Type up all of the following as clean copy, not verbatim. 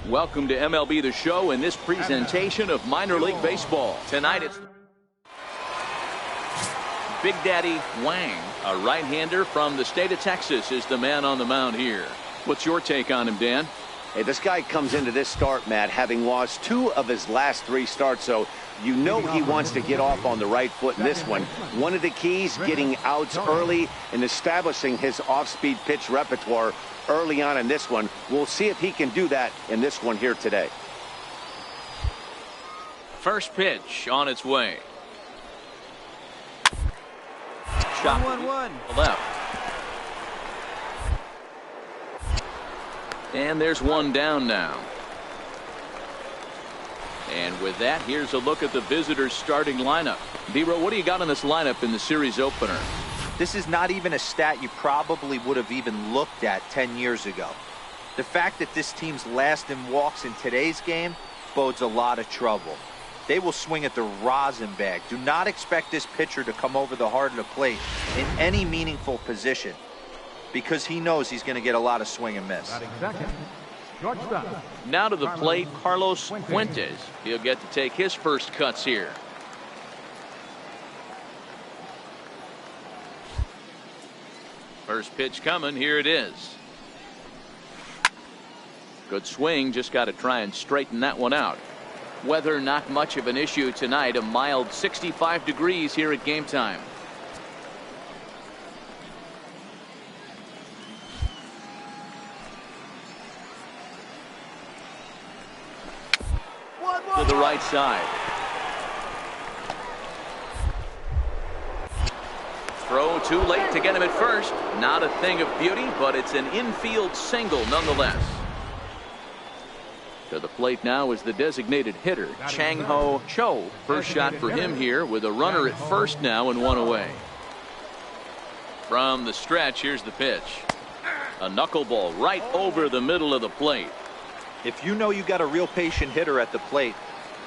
Welcome to MLB The Show in this presentation of minor league baseball. Tonight it's Big Daddy Wang, a right-hander from the state of Texas, is the man on the mound here. What's your take on him, Dan? Hey, this guy comes into this start, Matt, having lost 2 of his last 3 starts, so you know he wants to get off on the right foot in this one. One of the keys, getting outs early and establishing his off-speed pitch repertoire early on in this one. We'll see if he can do that in this one here today. First pitch on its way. Shot 1-1. Left. And there's one down now. And with that, here's a look at the visitors' starting lineup. D-Row, what do you got on this lineup in the series opener? This is not even a stat you probably would have even looked at 10 years ago. The fact that this team's last in walks in today's game bodes a lot of trouble. They will swing at the rosin bag. Do not expect this pitcher to come over the heart of the plate in any meaningful position, because he knows he's going to get a lot of swing and miss. Now to the plate, Carlos Fuentes. He'll get to take his first cuts here. First pitch coming. Here it is. Good swing. Just got to try and straighten that one out. Weather not much of an issue tonight. A mild 65 degrees here at game time. To the right side. Throw too late to get him at first. Not a thing of beauty, but it's an infield single nonetheless. To the plate now is the designated hitter, Chang-Ho Cho. First shot for him here with a runner at first now and one away. From the stretch, here's the pitch. A knuckleball right over the middle of the plate. If you know you got a real patient hitter at the plate,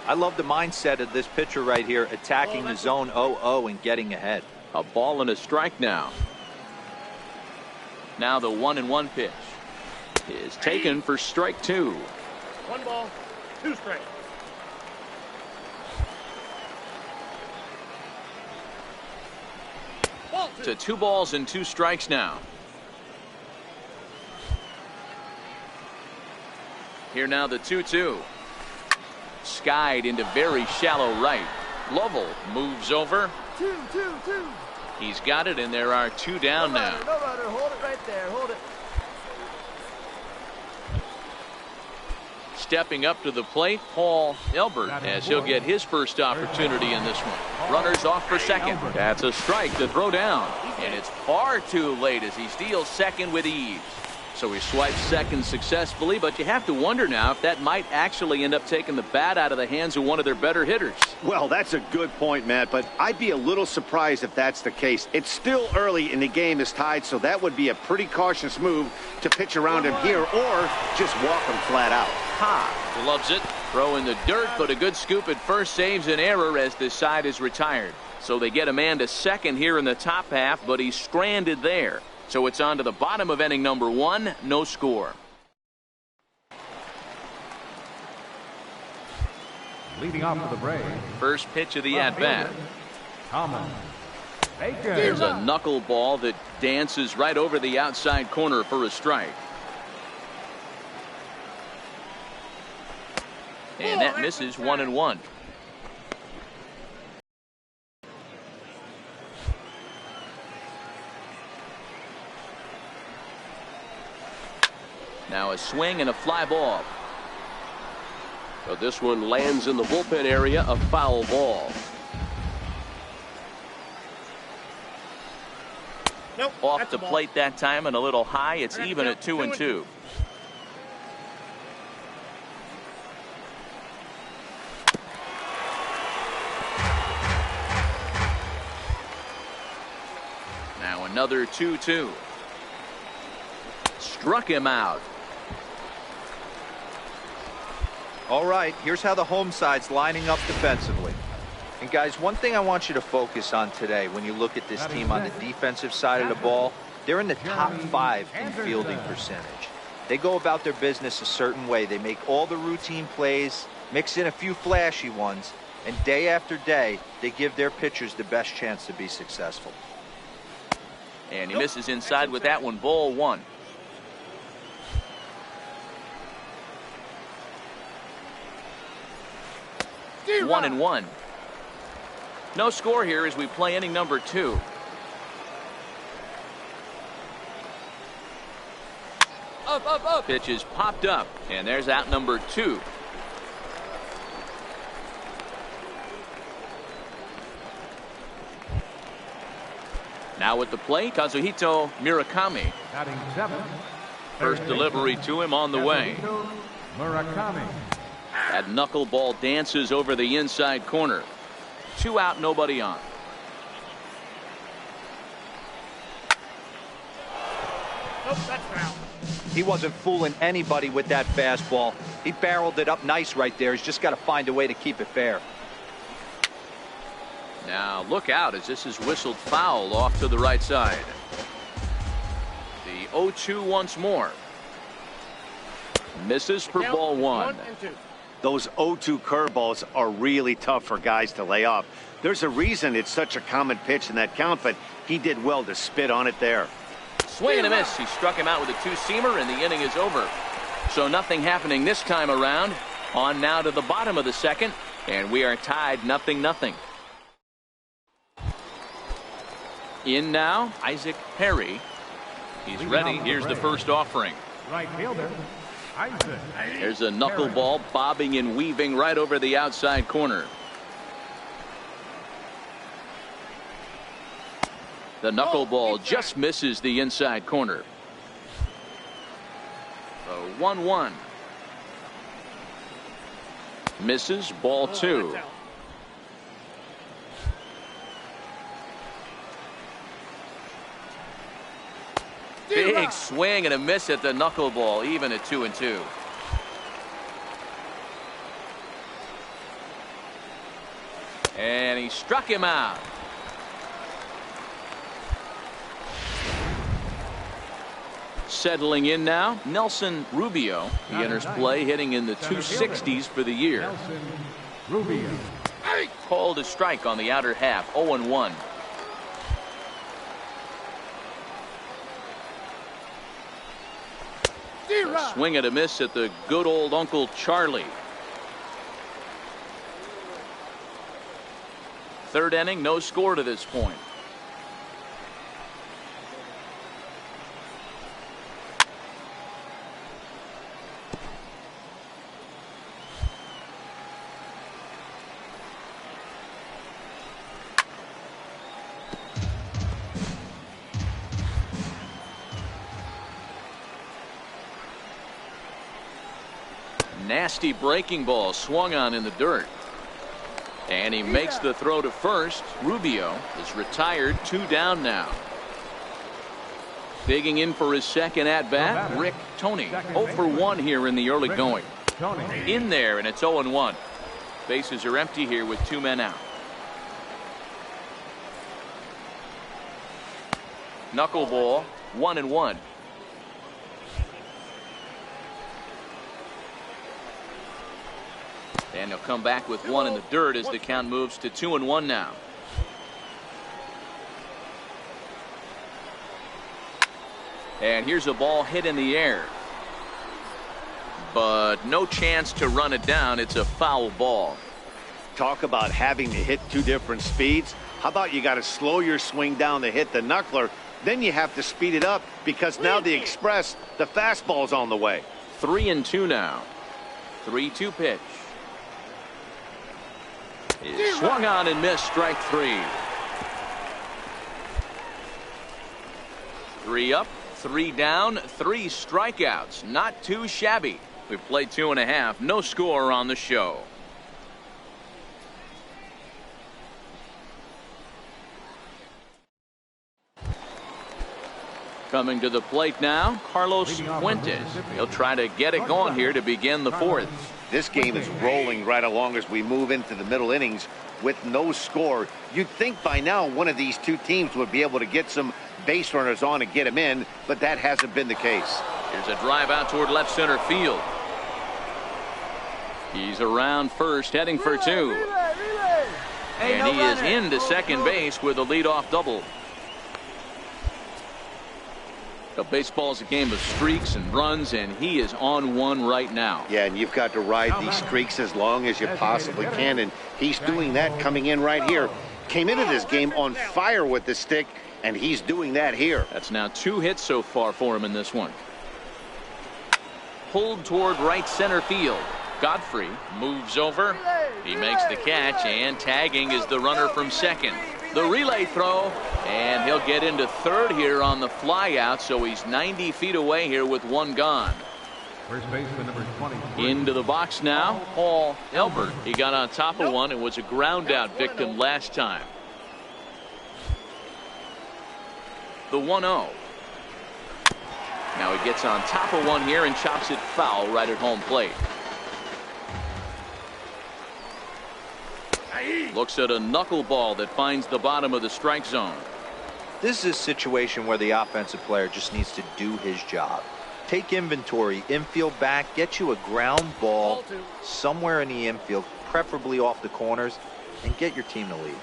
I love the mindset of this pitcher right here, attacking the zone 0-0 and getting ahead. A ball and a strike now. Now the 1-1 pitch is taken for strike 2. 1 ball, 2 strikes. To 2 balls and 2 strikes now. Here now the 2-2. Skied into very shallow right. Lovell moves over. 2-2-2. He's got it, and there are 2 down now. No runner. Hold it right there. Hold it. Stepping up to the plate, Paul Elbert, as he'll get his first opportunity in this one. Runners off for second. That's a strike to throw down. And it's far too late as he steals second with ease. So he swipes second successfully, but you have to wonder now if that might actually end up taking the bat out of the hands of one of their better hitters. Well, that's a good point, Matt, but I'd be a little surprised if that's the case. It's still early and the game is tied, so that would be a pretty cautious move to pitch around him here or just walk him flat out. Loves it. Throw in the dirt, but a good scoop at first saves an error as the side is retired. So they get a man to second here in the top half, but he's stranded there. So it's on to the bottom of inning number 1. No score. Leading off for the Braves. First pitch of the at-bat. There's a knuckleball that dances right over the outside corner for a strike. And that misses 1-1. Now a swing and a fly ball. But this one lands in the bullpen area, a foul ball. Nope, Off the plate that time and a little high. It's even at 2-2. Now another 2-2. Struck him out. All right, here's how the home side's lining up defensively. And guys, one thing I want you to focus on today when you look at this team on the defensive side of the ball, they're in the top 5 in fielding percentage. They go about their business a certain way. They make all the routine plays, mix in a few flashy ones, and day after day, they give their pitchers the best chance to be successful. And he misses inside with that one. Ball 1. One and 1. No score here as we play inning number 2. Up. Pitch is popped up, and there's out number 2. Now at the plate, Kazuhito Murakami. batting 7. First delivery to him on the way. Murakami. That knuckleball dances over the inside corner. 2 out, nobody on. Nope, that's foul. He wasn't fooling anybody with that fastball. He barreled it up nice right there. He's just got to find a way to keep it fair. Now look out as this is whistled foul off to the right side. The 0-2 once more. Misses for ball 1. 1-2. Those 0-2 curveballs are really tough for guys to lay off. There's a reason it's such a common pitch in that count, but he did well to spit on it there. Swing and a miss. He struck him out with a 2-seamer, and the inning is over. So nothing happening this time around. On now to the bottom of the second, and we are tied 0-0. In now, Isaac Perry. He's ready. Here's the first offering. Right fielder, Isaac. There's a knuckleball bobbing and weaving right over the outside corner. The knuckleball just misses the inside corner. So 1-1. Misses, ball 2. That's out. Big swing and a miss at the knuckleball, even at 2-2. And he struck him out. Settling in now, Nelson Rubio. He enters play hitting in the 260s for the year. Nelson Rubio. Called a strike on the outer half, 0-1. A swing and a miss at the good old Uncle Charlie. Third inning, no score to this point. Nasty breaking ball swung on in the dirt. And he makes the throw to first. Rubio is retired, 2 down now. Digging in for his second at bat, Rick Tony. 0 for 1 here in the early going. In there, and it's 0-1. Bases are empty here with 2 men out. Knuckleball, 1-1. And he'll come back with 1 in the dirt as the count moves to 2-1 now. And here's a ball hit in the air. But no chance to run it down. It's a foul ball. Talk about having to hit 2 different speeds. How about you got to slow your swing down to hit the knuckler, then you have to speed it up because now the express, the fastball's on the way. 3-2 now. 3-2 pitch. Is swung on and missed, strike 3. 3 up, 3 down, 3 strikeouts. Not too shabby. We played 2.5. No score on the show. Coming to the plate now, Carlos Fuentes. He'll try to get it going here to begin the 4th. This game is rolling right along as we move into the middle innings with no score. You'd think by now one of these 2 teams would be able to get some base runners on and get them in, but that hasn't been the case. Here's a drive out toward left center field. He's around first, heading for 2. And he is into second base with a leadoff double. Baseball's a game of streaks and runs, and he is on one right now. Yeah, and you've got to ride these streaks as long as you possibly can, and he's doing that coming in right here. Came into this game on fire with the stick, and he's doing that here. That's now 2 hits so far for him in this one. Pulled toward right center field. Godfrey moves over. He makes the catch, and tagging is the runner from second. The relay throw, and he'll get into third here on the fly out, so he's 90 feet away here with 1 gone. First baseman number 23. Into the box now, Paul Elbert. He got on top of one and was a ground out victim last time. The 1-0. Now he gets on top of one here and chops it foul right at home plate. Looks at a knuckleball that finds the bottom of the strike zone. This is a situation where the offensive player just needs to do his job. Take inventory, infield back, get you a ground ball somewhere in the infield, preferably off the corners, and get your team to lead.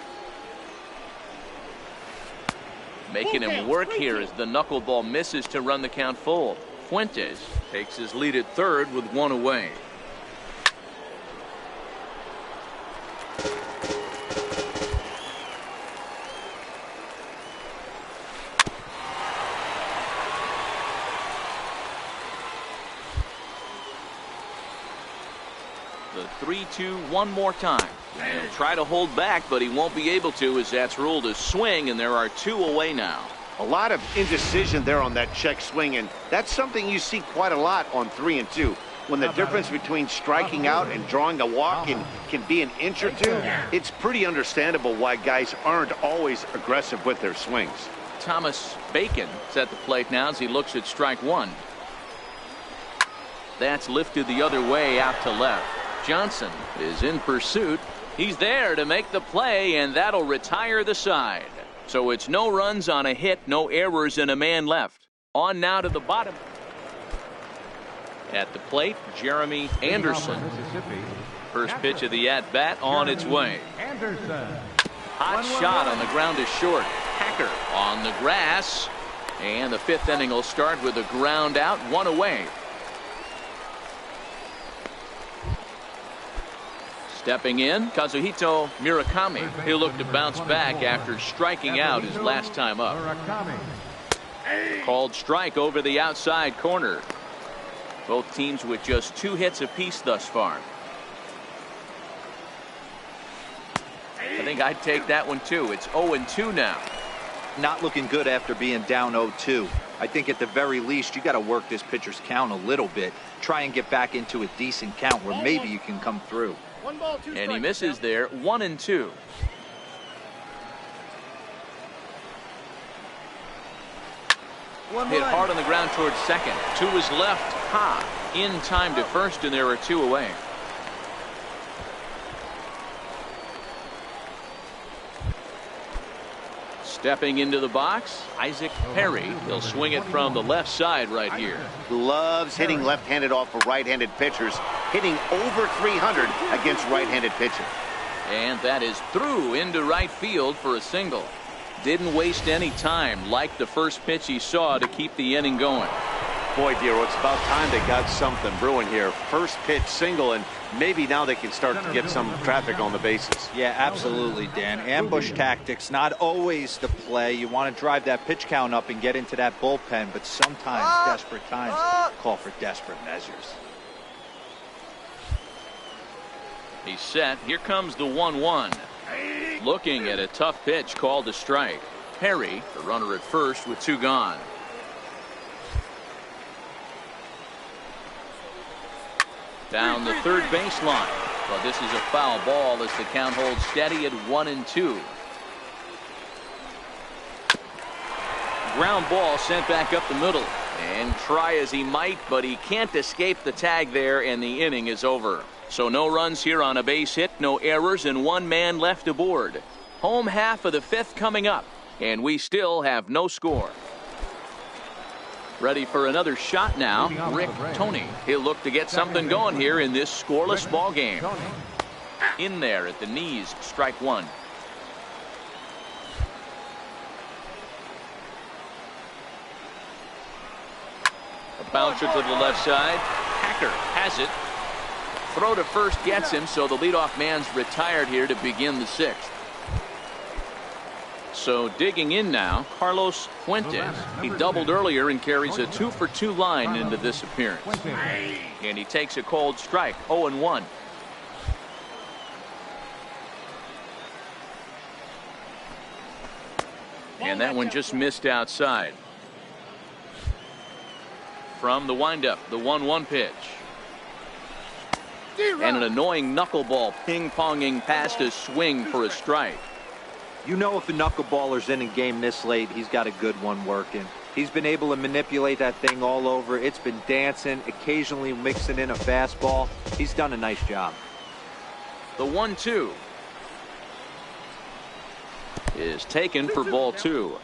Making him work here as the knuckleball misses to run the count full. Fuentes takes his lead at third with 1 away. The 3-2 one more time. He'll try to hold back, but he won't be able to, as that's ruled a swing, and there are 2 away now. A lot of indecision there on that check swing, and that's something you see quite a lot on 3 and 2. When the difference between striking out and drawing a walk can be an inch or 2, it's pretty understandable why guys aren't always aggressive with their swings. Thomas Bacon is at the plate now as he looks at strike 1. That's lifted the other way out to left. Johnson is in pursuit. He's there to make the play, and that'll retire the side. So it's no runs on a hit, no errors, and a man left. On now to the bottom. At the plate, Jeremy Anderson. First pitch of the at-bat on its way. Hot shot on the ground is short. Hacker on the grass. And the 5th inning will start with a ground out, 1 away. Stepping in, Kazuhito Murakami. He'll look to bounce back after striking out his last time up. Called strike over the outside corner. Both teams with just 2 hits apiece thus far. I think I'd take that one too. It's 0-2 now. Not looking good after being down 0-2. I think at the very least, you got to work this pitcher's count a little bit. Try and get back into a decent count where maybe you can come through. One ball, two And he strikes. misses there, 1-2. Hit hard on the ground towards second. To his left, Ha. In time to first, and there are 2 away. Stepping into the box, Isaac Perry. He'll swing it from the left side right here. Loves hitting left-handed off of right-handed pitchers, hitting over 300 against right-handed pitching. And that is through into right field for a single. Didn't waste any time, like the first pitch he saw, to keep the inning going. Boy, Dero, it's about time they got something brewing here. First pitch single, and maybe now they can start to get some traffic on the bases. Yeah, absolutely, Dan. Ambush tactics, not always the play. You want to drive that pitch count up and get into that bullpen, but sometimes desperate times call for desperate measures. He's set. Here comes the 1-1. Looking at a tough pitch called a strike. Perry, the runner at first with 2 gone. Down the third baseline. Well, this is a foul ball as the count holds steady at 1-2. Ground ball sent back up the middle. And try as he might, but he can't escape the tag there, and the inning is over. So no runs here on a base hit, no errors, and 1 man left aboard. Home half of the 5th coming up, and we still have no score. Ready for another shot now, Rick Tony. He'll look to get something going here in this scoreless ball game. In there at the knees, strike 1. A bouncer to the left side. Hacker has it. Throw to first gets him, so the leadoff man's retired here to begin the 6th. So digging in now, Carlos Fuentes. He doubled earlier and carries a 2-for-2 line into this appearance. And he takes a cold strike, 0-1. And that one just missed outside. From the windup, the 1-1 pitch. And an annoying knuckleball ping-ponging past his swing for a strike. You know, if a knuckleballer's in a game this late, he's got a good one working. He's been able to manipulate that thing all over. It's been dancing, occasionally mixing in a fastball. He's done a nice job. The 1-2 is taken for ball 2.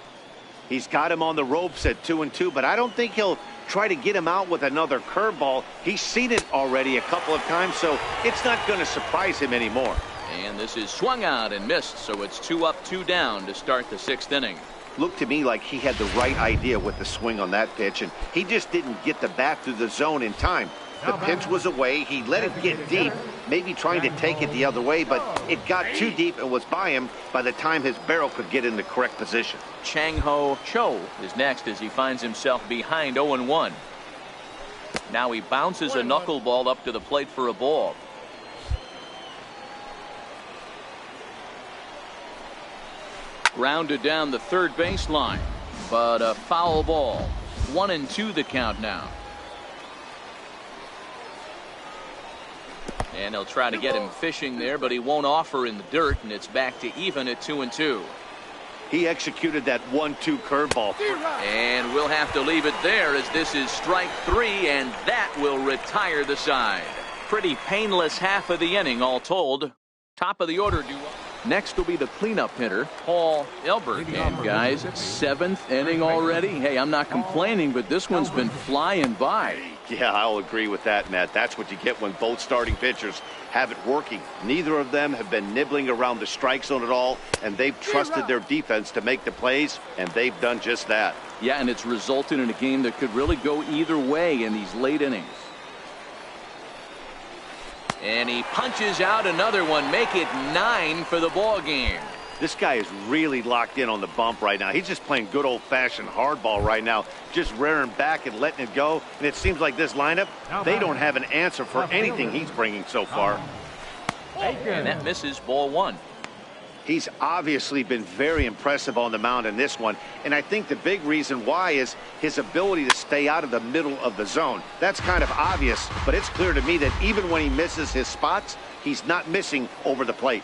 He's got him on the ropes at 2-2, but I don't think he'll try to get him out with another curveball. He's seen it already a couple of times, so it's not going to surprise him anymore. And this is swung out and missed, so it's 2 up, 2 down to start the 6th inning. Looked to me like he had the right idea with the swing on that pitch, and he just didn't get the bat through the zone in time. The pitch was away. He let it get deep, maybe trying to take it the other way, but it got too deep and was by him by the time his barrel could get in the correct position. Chang-Ho Cho is next as he finds himself behind 0-1. Now he bounces a knuckleball up to the plate for a ball. Grounded down the third baseline, but a foul ball. 1-2 the count now. And he'll try to get him fishing there, but he won't offer in the dirt, and it's back to even at 2-2. He executed that 1-2 curveball. And we'll have to leave it there as this is strike 3, and that will retire the side. Pretty painless half of the inning all told. Top of the order. Next will be the cleanup hitter, Paul Elbert. And guys, 7th inning already. Hey, I'm not complaining, but this one's been flying by. Yeah, I'll agree with that, Matt. That's what you get when both starting pitchers have it working. Neither of them have been nibbling around the strike zone at all, and they've trusted their defense to make the plays, and they've done just that. Yeah, and it's resulted in a game that could really go either way in these late innings. And he punches out another one, make it 9 for the ball game. This guy is really locked in on the bump right now. He's just playing good old-fashioned hardball right now, just rearing back and letting it go. And it seems like this lineup, they don't have an answer for anything he's bringing so far. And that misses ball 1. He's obviously been very impressive on the mound in this one, and I think the big reason why is his ability to stay out of the middle of the zone. That's kind of obvious, but it's clear to me that even when he misses his spots, he's not missing over the plate.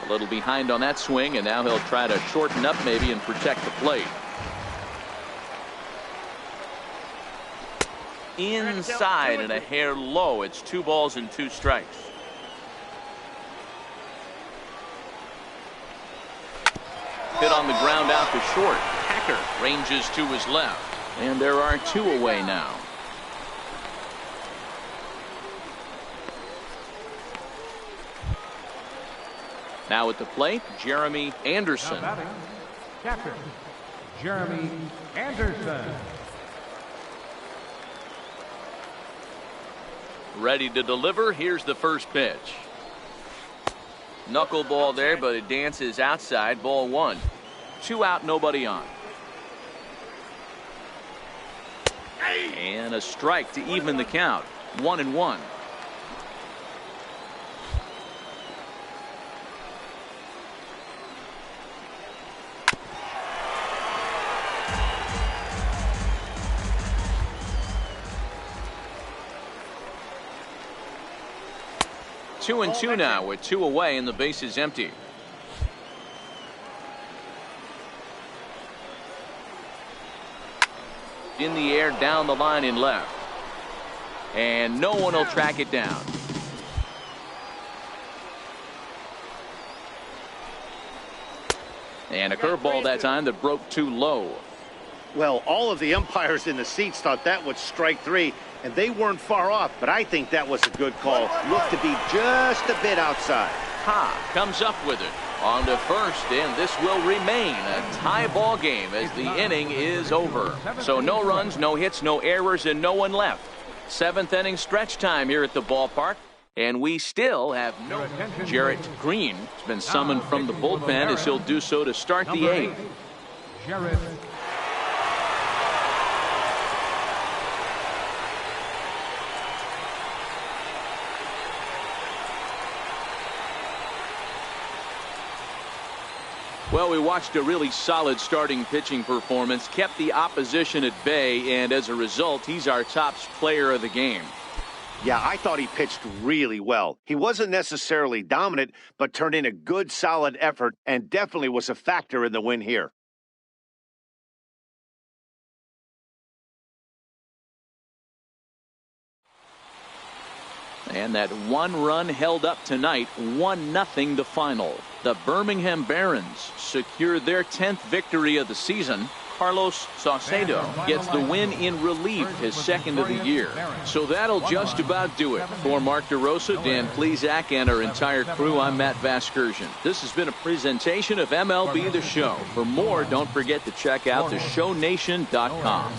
A little behind on that swing, and now he'll try to shorten up maybe and protect the plate. Inside and a hair low. It's 2 balls and 2 strikes. Hit on the ground out to short. Hacker ranges to his left. And there are 2 away now. Now at the plate, Jeremy Anderson. Now batting, catcher, Jeremy Anderson. Ready to deliver. Here's the first pitch. Knuckleball there, but it dances outside. Ball 1. 2 out, nobody on. And a strike to even the count. 1-1. Two and 2 now with 2 away and the base is empty. In the air, down the line in left. And no one will track it down. And a curveball that time that broke too low. Well, all of the umpires in the seats thought that was strike 3, and they weren't far off, but I think that was a good call. Looked to be just a bit outside. Ha comes up with it on to first, and this will remain a tie ball game as the inning is over. So no runs, no hits, no errors, and no one left. 7th inning stretch time here at the ballpark, and we still have no. Jarrett Green has been summoned from the bullpen as he'll do so to start the 8th. Jarrett. Well, we watched a really solid starting pitching performance, kept the opposition at bay, and as a result, he's our top player of the game. Yeah, I thought he pitched really well. He wasn't necessarily dominant, but turned in a good, solid effort and definitely was a factor in the win here. And that 1 run held up tonight, 1-0 the final. The Birmingham Barons secure their 10th victory of the season. Carlos Saucedo gets the win in relief, his 2nd of the year. So that'll just about do it. For Mark DeRosa, Dan Plesac, and our entire crew, I'm Matt Vasgersian. This has been a presentation of MLB The Show. For more, don't forget to check out theshownation.com.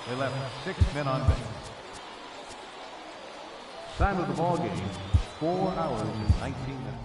They left 6 men on base. Time of the ball game, 4 hours and 19 minutes.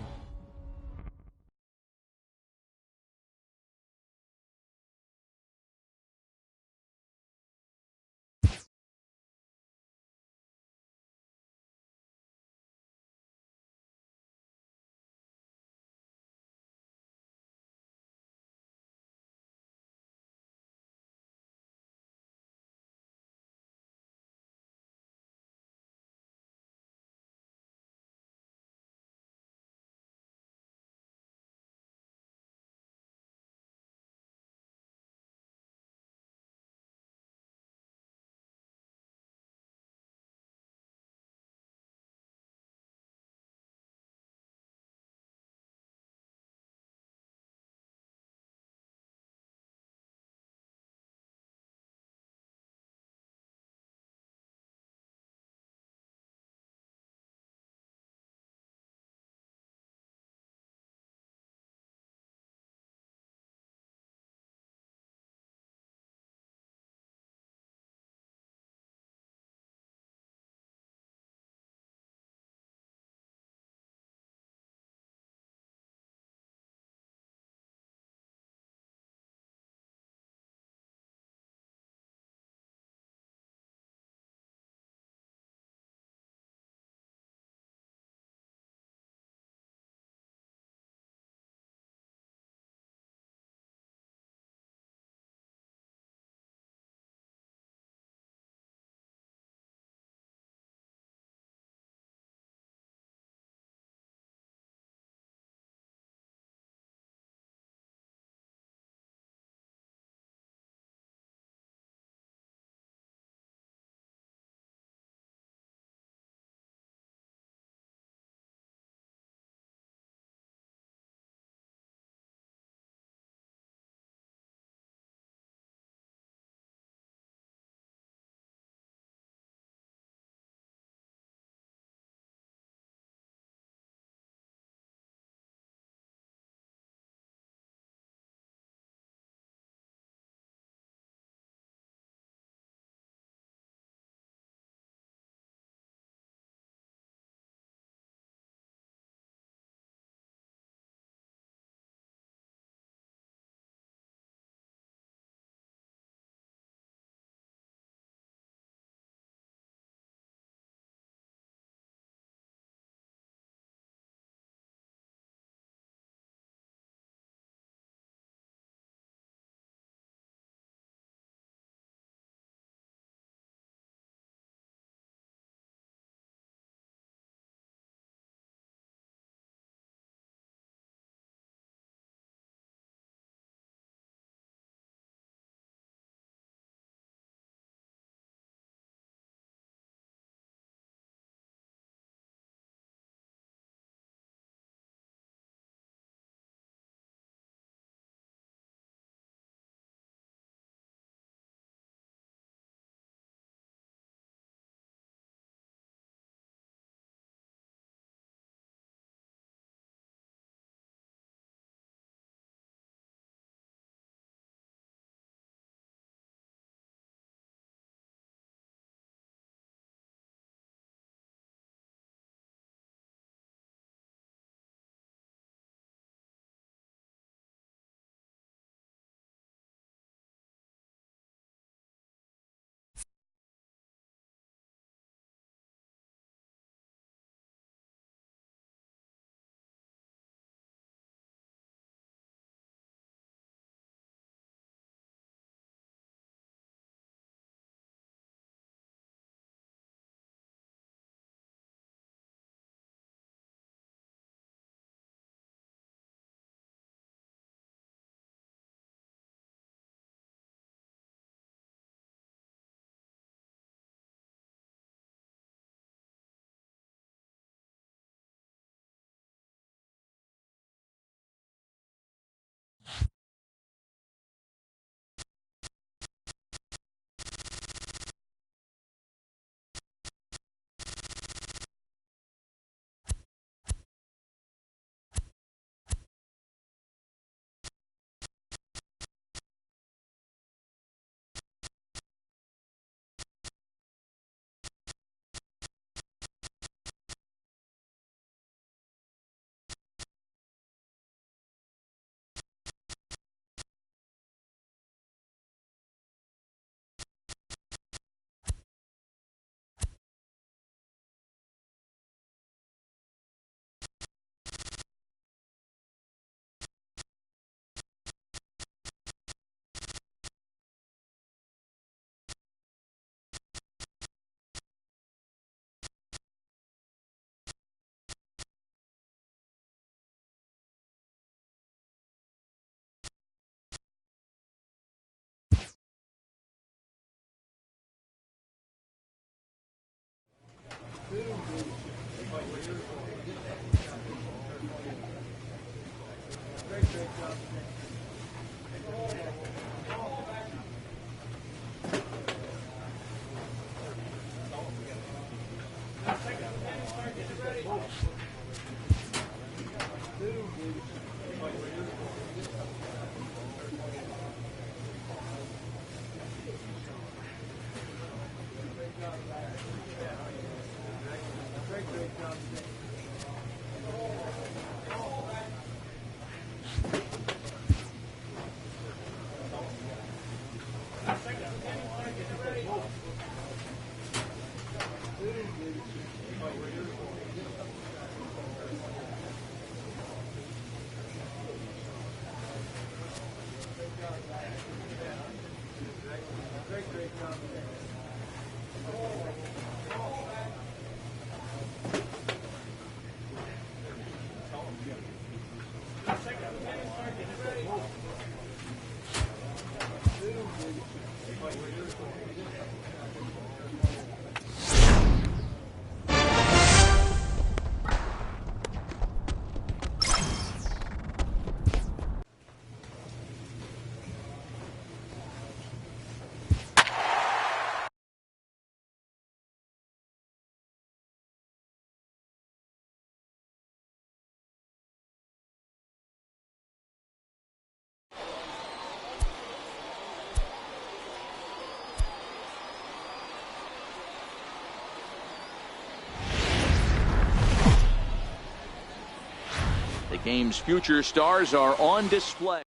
The game's future stars are on display.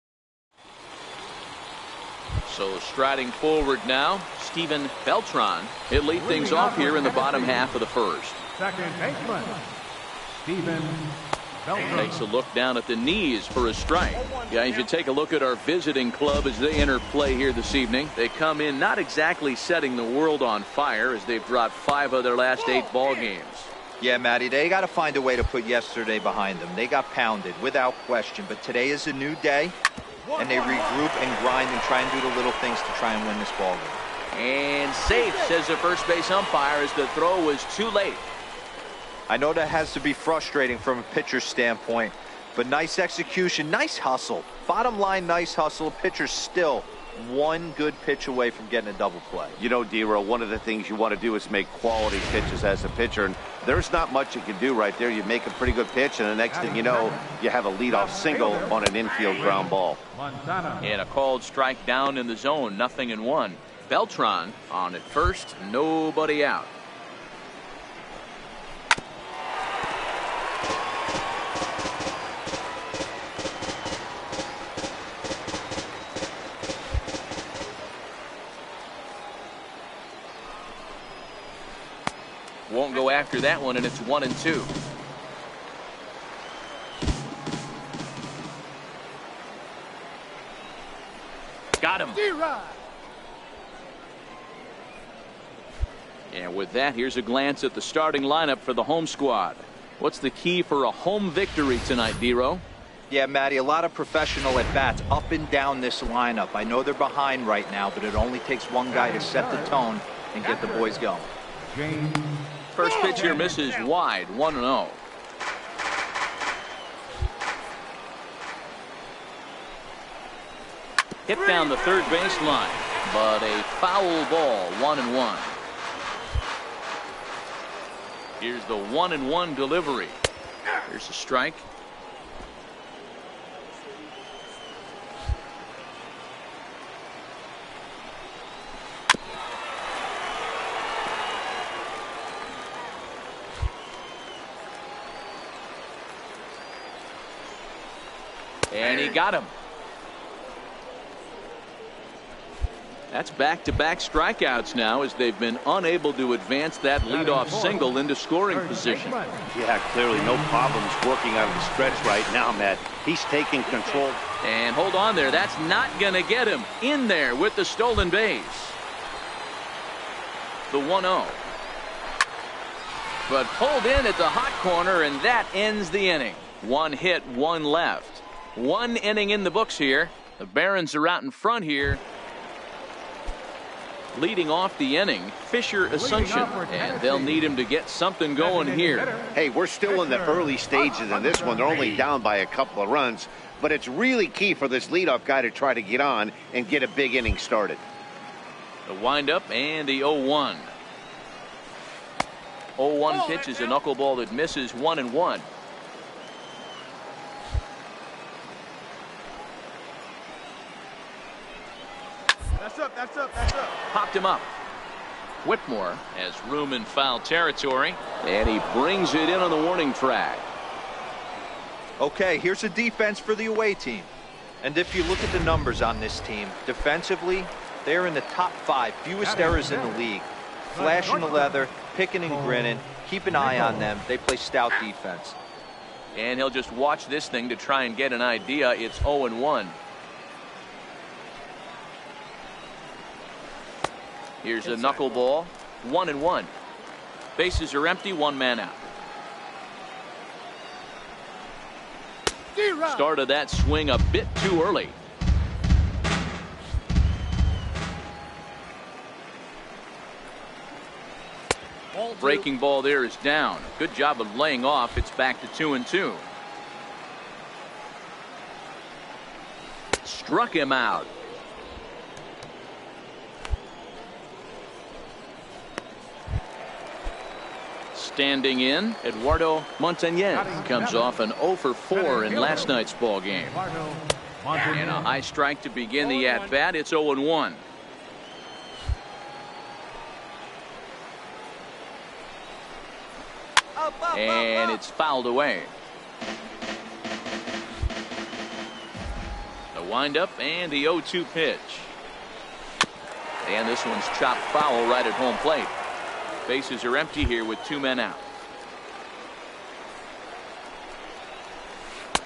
So striding forward now, Steven Beltran. He'll lead things off here in the bottom half of the first. Second baseman, Steven Beltran. Takes a look down at the knees for a strike. Guys, you take a look at our visiting club as they enter play here this evening. They come in not exactly setting the world on fire as they've dropped 5 of their last 8 ball games. Yeah, Matty, they got to find a way to put yesterday behind them. They got pounded without question, but today is a new day, and they regroup and grind and try and do the little things to try and win this ball game. And safe, says the first base umpire, as the throw was too late. I know that has to be frustrating from a pitcher's standpoint, but nice execution, nice hustle. Bottom line, nice hustle. Pitcher's still one good pitch away from getting a double play. You know, D-Row, one of the things you want to do is make quality pitches as a pitcher, and there's not much you can do right there. You make a pretty good pitch, and the next thing you know, you have a leadoff single on an infield ground ball. And a called strike down in the zone, 0-1. Beltran on at first, nobody out. Won't go after that one, and it's 1-2. Got him. And with that, here's a glance at the starting lineup for the home squad. What's the key for a home victory tonight, D-Row? Yeah, Matty, a lot of professional at-bats up and down this lineup. I know they're behind right now, but it only takes one guy to set the tone and get the boys going. First pitch here misses wide, 1-0. Hit down the third baseline, but a foul ball, 1-1. Here's the 1-1 delivery. Here's a strike. And he got him. That's back-to-back strikeouts now as they've been unable to advance that leadoff single into scoring position. Yeah, clearly no problems working out of the stretch right now, Matt. He's taking control. And hold on there. That's not going to get him in there with the stolen base. The 1-0. But pulled in at the hot corner, and that ends the inning. 1 hit, 1 left. 1 inning in the books here. The Barons are out in front here. Leading off the inning, Fisher Asuncion, and they'll need him to get something going here. Hey, we're still in the early stages in this one. They're only down by a couple of runs, but it's really key for this leadoff guy to try to get on and get a big inning started. The windup and the 0-1. 0-1 pitch is a knuckleball that misses 1-1. That's up, that's up, that's up. Popped him up. Whitmore has room in foul territory, and he brings it in on the warning track. Okay, here's a defense for the away team. And if you look at the numbers on this team, defensively, they're in the top 5 fewest errors in the league. Flashing the leather, picking and grinning, keep an eye on them. They play stout defense. And he'll just watch this thing to try and get an idea. It's 0-1. Here's a knuckleball. 1-1. Bases are empty. One man out. Started that swing a bit too early. Breaking ball there is down. Good job of laying off. It's back to 2-2. Struck him out. Standing in, Eduardo Montañez comes off an 0 for 4 in last night's ball game. And a high strike to begin the at-bat. It's 0-1. And it's fouled away. The windup and the 0-2 pitch. And this one's chopped foul right at home plate. Bases are empty here with 2 men out.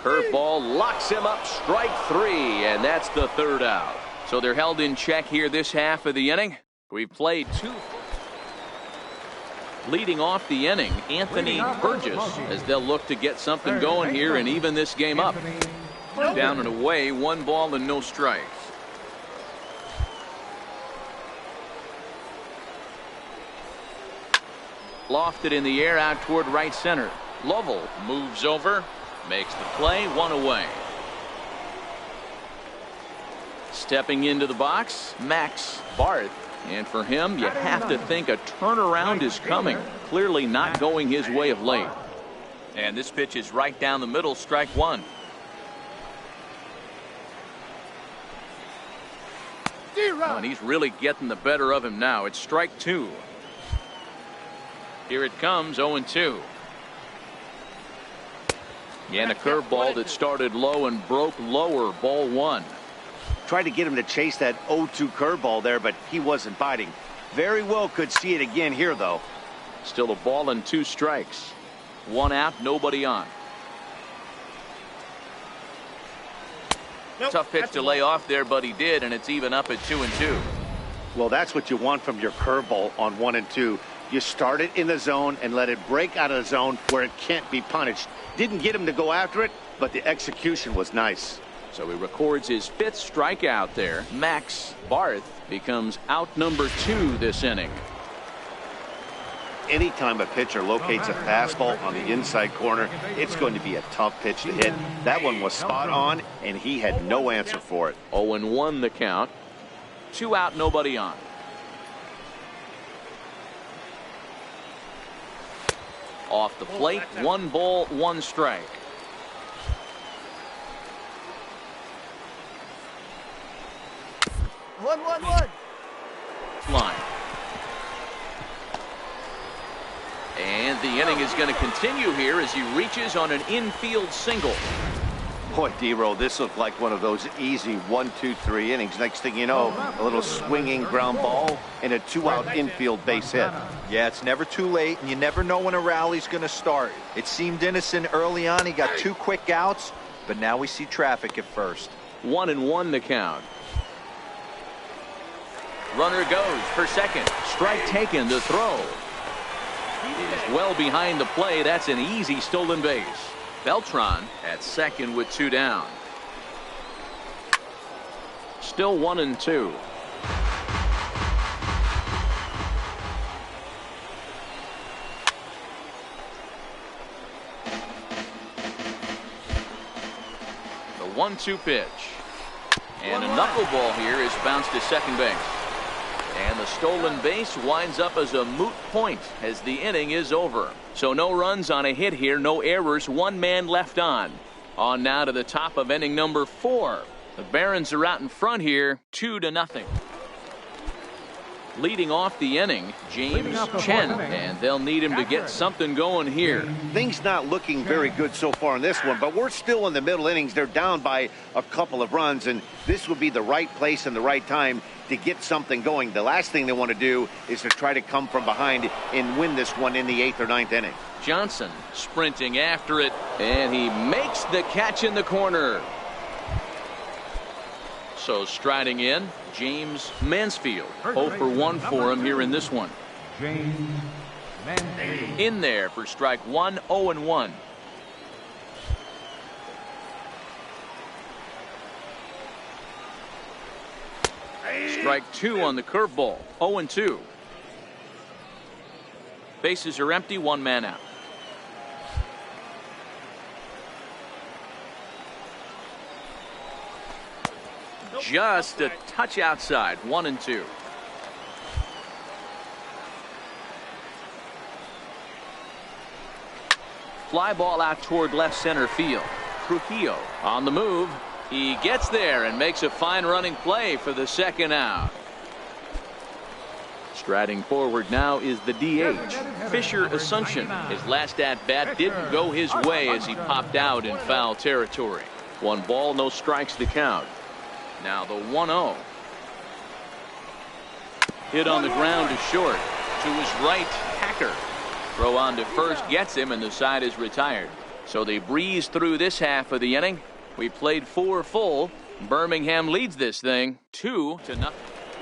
Curveball locks him up. Strike 3, and that's the 3rd out. So they're held in check here this half of the inning. We've played 2. Leading off the inning, Anthony Burgess, as they'll look to get something going here and even this game up. Down and away, 1 ball and no strikes. Lofted in the air out toward right center. Lovell moves over, makes the play, 1 away. Stepping into the box, Max Barth. And for him, you have to think a turnaround is coming. Clearly not going his way of late. And this pitch is right down the middle, strike 1. Oh, and he's really getting the better of him now. It's strike 2. Here it comes, 0-2. And a curveball that started low and broke lower, ball 1. Tried to get him to chase that 0-2 curveball there, but he wasn't biting. Very well could see it again here, though. Still a ball and 2 strikes. 1 out, nobody on. Nope, tough pitch to lay off there, but he did, and it's even up at 2-2. Well, that's what you want from your curveball on 1 and 2. You start it in the zone and let it break out of the zone where it can't be punished. Didn't get him to go after it, but the execution was nice. So he records his 5th strikeout there. Max Barth becomes out number 2 this inning. Anytime a pitcher locates a fastball on the inside corner, it's going to be a tough pitch to hit. That one was spot on, and he had no answer for it. 0-1 the count. 2 out, nobody on. Off the plate, 1 ball, 1 strike. One. Line. And the inning is going to continue here as he reaches on an infield single. Boy, D-Roll, this looked like one of those easy 1, 2, 3 innings. Next thing you know, a little swinging ground ball and a 2-out infield base hit. Yeah, it's never too late, and you never know when a rally's going to start. It seemed innocent early on. He got 2 quick outs, but now we see traffic at first. 1-1 the count. Runner goes for second. Strike taken, the throw. He is well behind the play. That's an easy stolen base. Beltran at second with 2 down. Still 1-2. The 1-2 pitch. And a knuckleball here is bounced to second base. And the stolen base winds up as a moot point as the inning is over. So no runs on a hit here, no errors, one man left on. On now to the top of inning number 4. The Barons are out in front here, 2-0. Leading off the inning, James Chen, and they'll need him to get something going here. Things not looking very good so far in this one, but we're still in the middle innings. They're down by a couple of runs, and this would be the right place and the right time to get something going. The last thing they want to do is to try to come from behind and win this one in the 8th or 9th inning. Johnson sprinting after it, and he makes the catch in the corner. So striding in, James Mansfield. 0 for 1 for him here in this one. James Mansfield. In there for strike 1, 0-1. Strike 2 on the curveball, 0-2. Bases are empty, one man out. Just a touch outside, 1-2. Fly ball out toward left center field. Trujillo on the move. He gets there and makes a fine running play for the second out. Striding forward now is the DH, Fisher Asuncion. His last at-bat didn't go his way as he popped out in foul territory. 1 ball, no strikes to count. Now the 1-0. Hit on the ground to short. To his right, Hacker. Throw on to first gets him, and the side is retired. So they breeze through this half of the inning. We played 4 full. Birmingham leads this thing 2-0.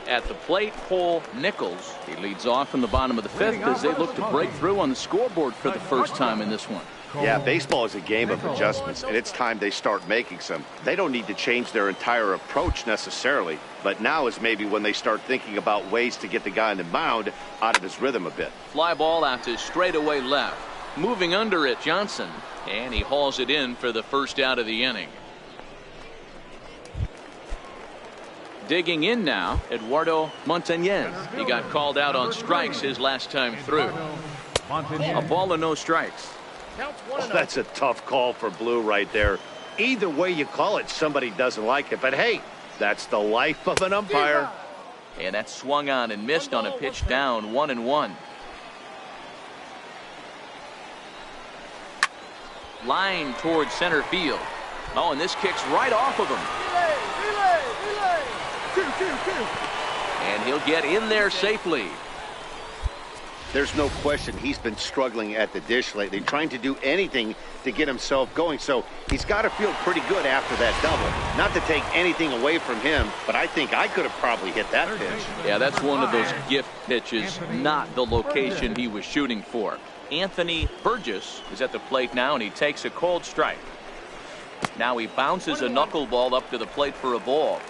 At the plate, Paul Nichols. He leads off in the bottom of the 5th as they look to break through on the scoreboard for the first time in this one. Yeah, baseball is a game of adjustments, and it's time they start making some. They don't need to change their entire approach necessarily, but now is maybe when they start thinking about ways to get the guy on the mound out of his rhythm a bit. Fly ball out to straightaway left. Moving under it, Johnson, and he hauls it in for the first out of the inning. Digging in now, Eduardo Montañez. He got called out on strikes his last time through. A ball and no strikes. Oh, that's a tough call for Blue right there. Either way you call it, somebody doesn't like it. But hey, that's the life of an umpire. And that swung on and missed on a pitch down, 1-1. Line towards center field. Oh, and this kicks right off of him. Relay. 2. And he'll get in there safely. There's no question he's been struggling at the dish lately, trying to do anything to get himself going. So he's got to feel pretty good after that double. Not to take anything away from him, but I think I could have probably hit that pitch. Yeah, that's one of those gift pitches, not the location he was shooting for. Anthony Burgess is at the plate now, and he takes a cold strike. Now he bounces a knuckleball up to the plate for a ball.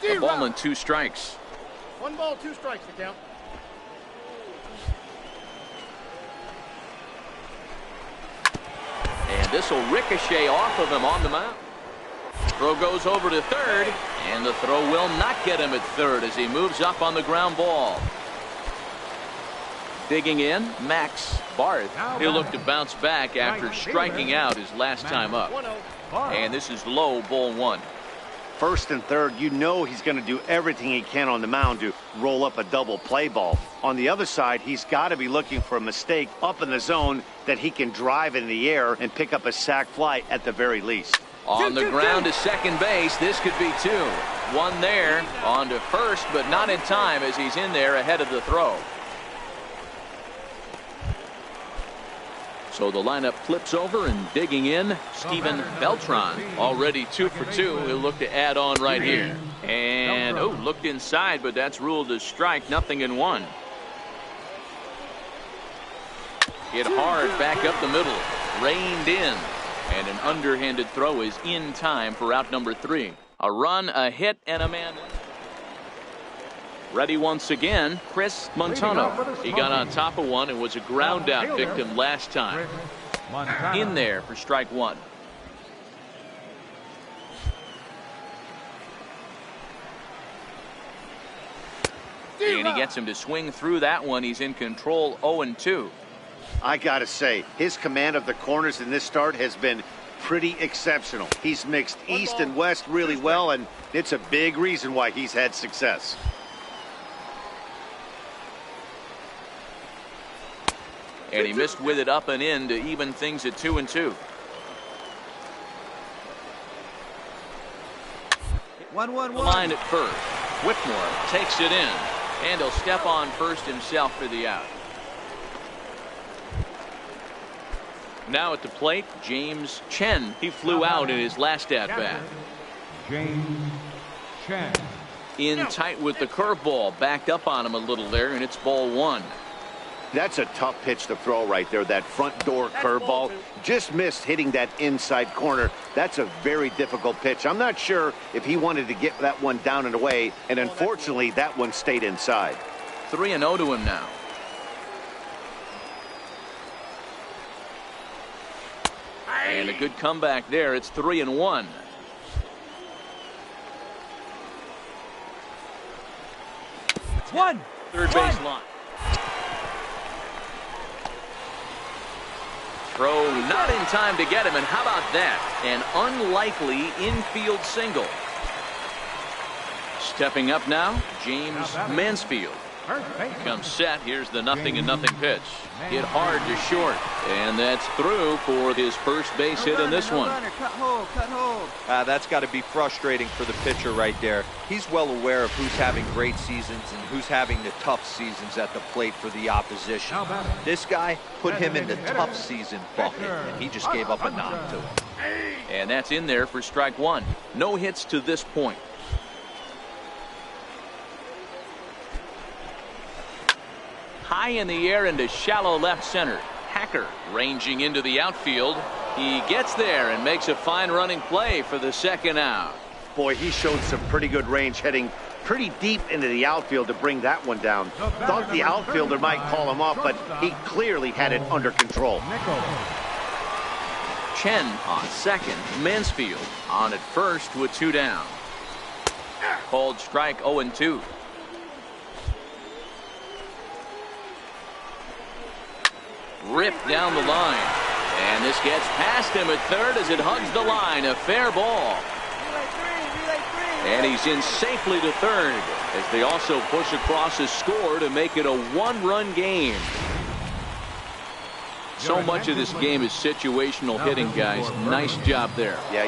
A ball and 2 strikes. 1 ball, 2 strikes to count. And this will ricochet off of him on the mound. Throw goes over to third, and the throw will not get him at third as he moves up on the ground ball. Digging in, Max Barth. He'll look to bounce back after striking out his last time up. And this is low, ball 1. First and third, you know he's going to do everything he can on the mound to roll up a double play ball. On the other side, he's got to be looking for a mistake up in the zone that he can drive in the air and pick up a sac fly at the very least. On the ground to second base, this could be 2. 1 there, on to first, but not in time as he's in there ahead of the throw. So the lineup flips over, and digging in, Steven Beltran. Already 2 for 2. He'll look to add on right here. And, oh, looked inside, but that's ruled a strike. 0-1. Hit hard back up the middle. Reined in. And an underhanded throw is in time for out number 3. A run, a hit, and a man. Ready once again, Chris Montano. He got on top of one and was a ground out victim last time. In there for strike one. And he gets him to swing through that one. He's in control, 0-2. I got to say, his command of the corners in this start has been pretty exceptional. He's mixed east and west really well, and it's a big reason why he's had success. And he missed with it up and in to even things at 2-2. 1-1-1. Line at first. Whitmore takes it in. And he'll step on first himself for the out. Now at the plate, James Chen. He flew out in his last at-bat. James Chen. In tight with the curveball. Backed up on him a little there, and it's ball one. That's a tough pitch to throw right there. That front door curveball just missed hitting that inside corner. That's a very difficult pitch. I'm not sure if he wanted to get that one down and away, and unfortunately that one stayed inside. 3-0 to him now. And a good comeback there. It's 3-1. Third base line. Throw not in time to get him, and how about that? An unlikely infield single. Stepping up now, James Mansfield. Comes set. Here's the 0-0 pitch. Hit hard to short, and that's through for his first base hit in this one. That's got to be frustrating for the pitcher right there. He's well aware of who's having great seasons and who's having the tough seasons at the plate for the opposition. This guy put him in the tough season bucket, and he just gave up a knock to him. And that's in there for strike one. No hits to this point. High in the air into shallow left center. Hacker ranging into the outfield. He gets there and makes a fine running play for the second out. Boy, he showed some pretty good range heading pretty deep into the outfield to bring that one down. Thought the outfielder might call him off, but he clearly had it under control. Chen on second. Mansfield on at first with two down. Called strike 0-2. Ripped down the line, and this gets past him at third as it hugs the line. A fair ball, and he's in safely to third as they also push across a score to make it a one-run game. So much of this game is situational hitting, guys. Nice job there. Yeah,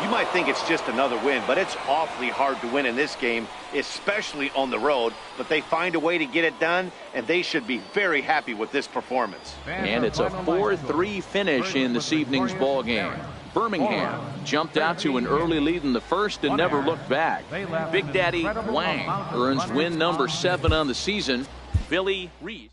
you might think it's just another win, but it's awfully hard to win in this game, especially on the road. But they find a way to get it done, and they should be very happy with this performance. And it's a 4-3 finish in this evening's ball game. Birmingham jumped out to an early lead in the first and never looked back. Big Daddy Wang earns win number 7 on the season. Billy Reese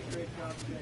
Great job today.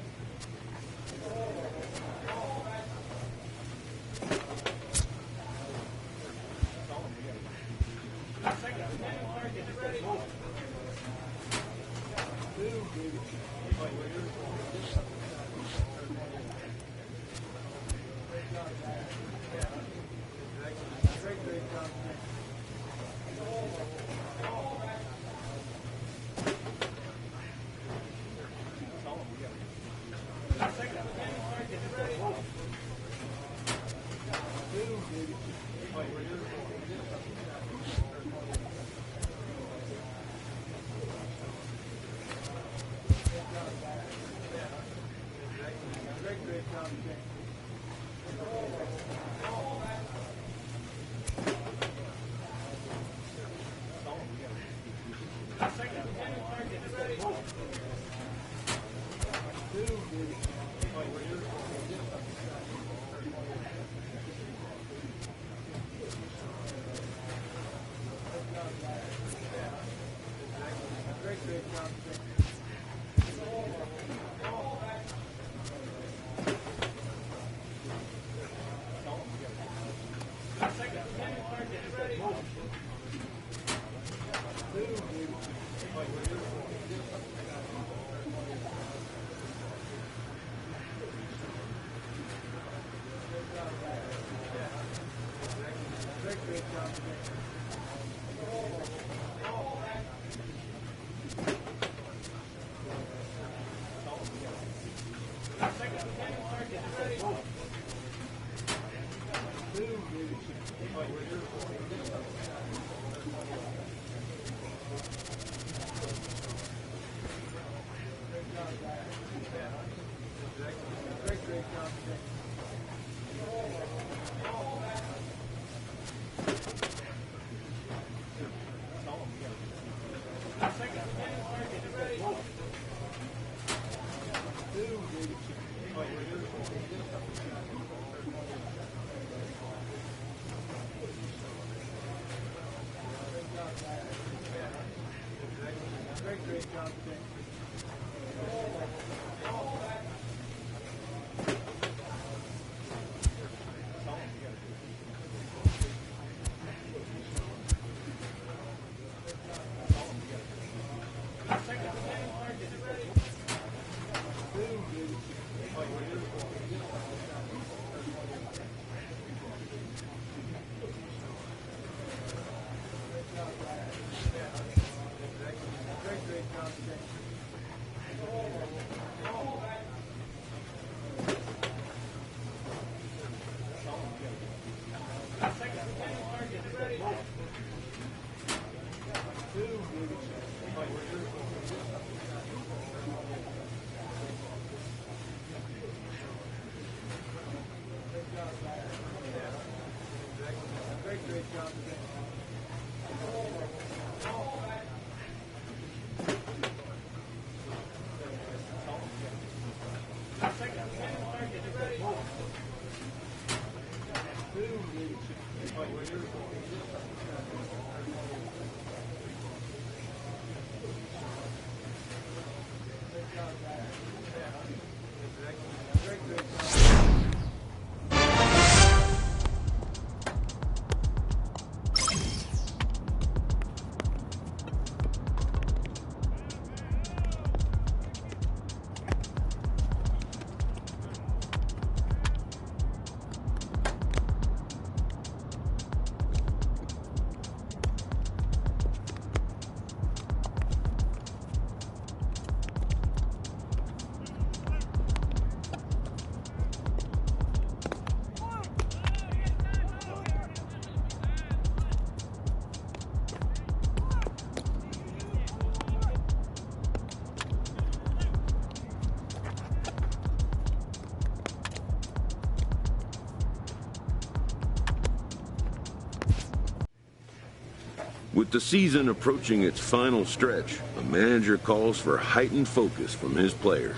With the season approaching its final stretch, the manager calls for heightened focus from his players.